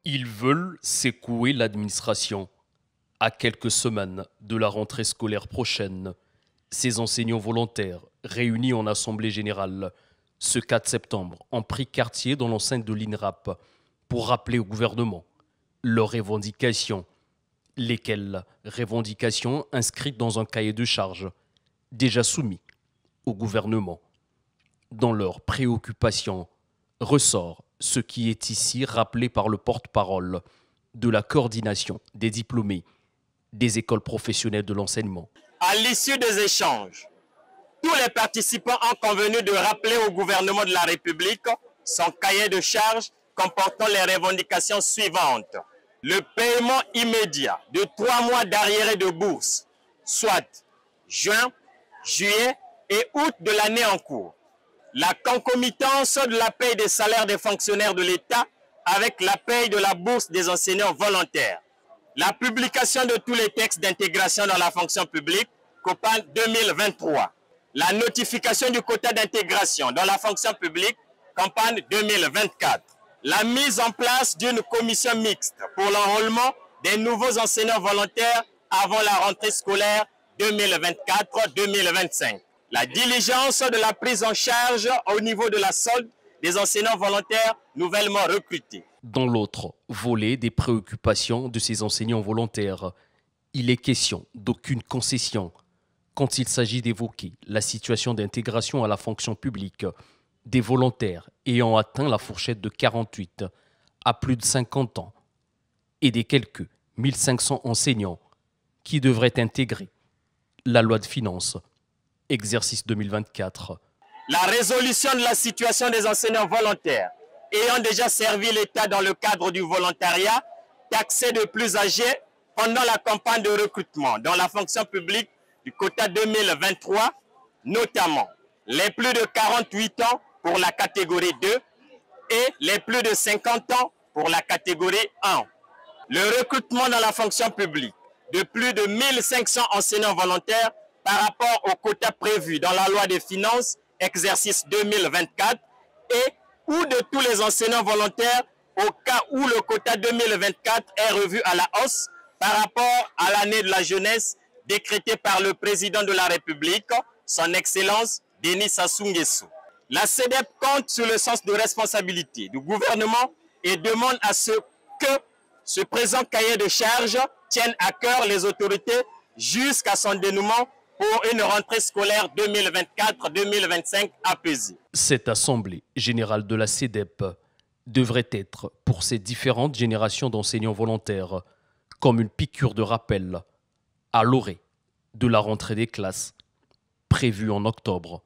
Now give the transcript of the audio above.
Ils veulent secouer l'administration. À quelques semaines de la rentrée scolaire prochaine, ces enseignants volontaires réunis en assemblée générale ce 4 septembre ont pris quartier dans l'enceinte de l'INRAP pour rappeler au gouvernement leurs revendications, lesquelles revendications inscrites dans un cahier de charges déjà soumis au gouvernement. Dans leurs préoccupations ressort ce qui est ici rappelé par le porte-parole de la coordination des diplômés des écoles professionnelles de l'enseignement. À l'issue des échanges, tous les participants ont convenu de rappeler au gouvernement de la République son cahier de charges comportant les revendications suivantes. Le paiement immédiat de 3 mois d'arriérés de bourse, soit juin, juillet et août de l'année en cours. La concomitance de la paie des salaires des fonctionnaires de l'État avec la paie de la bourse des enseignants volontaires. La publication de tous les textes d'intégration dans la fonction publique, COPAN 2023. La notification du quota d'intégration dans la fonction publique, campagne 2024. La mise en place d'une commission mixte pour l'enrôlement des nouveaux enseignants volontaires avant la rentrée scolaire 2024-2025. La diligence de la prise en charge au niveau de la solde des enseignants volontaires nouvellement recrutés. Dans l'autre volet des préoccupations de ces enseignants volontaires, il est question d'aucune concession quand il s'agit d'évoquer la situation d'intégration à la fonction publique des volontaires ayant atteint la fourchette de 48 à plus de 50 ans et des quelques 1500 enseignants qui devraient intégrer la loi de finances, exercice 2024. La résolution de la situation des enseignants volontaires ayant déjà servi l'État dans le cadre du volontariat, taxés de plus âgés pendant la campagne de recrutement dans la fonction publique du quota 2023, notamment les plus de 48 ans pour la catégorie 2 et les plus de 50 ans pour la catégorie 1. Le recrutement dans la fonction publique de plus de 1500 enseignants volontaires par rapport au quota prévu dans la loi des finances, exercice 2024, et ou de tous les enseignants volontaires au cas où le quota 2024 est revu à la hausse par rapport à l'année de la jeunesse décrétée par le président de la République, son Excellence Denis Sassou Nguesso. La CEDEP compte sur le sens de responsabilité du gouvernement et demande à ce que ce présent cahier de charges tienne à cœur les autorités jusqu'à son dénouement pour une rentrée scolaire 2024-2025 apaisée. Cette assemblée générale de la CEDEP devrait être, pour ces différentes générations d'enseignants volontaires, comme une piqûre de rappel à l'orée de la rentrée des classes prévue en octobre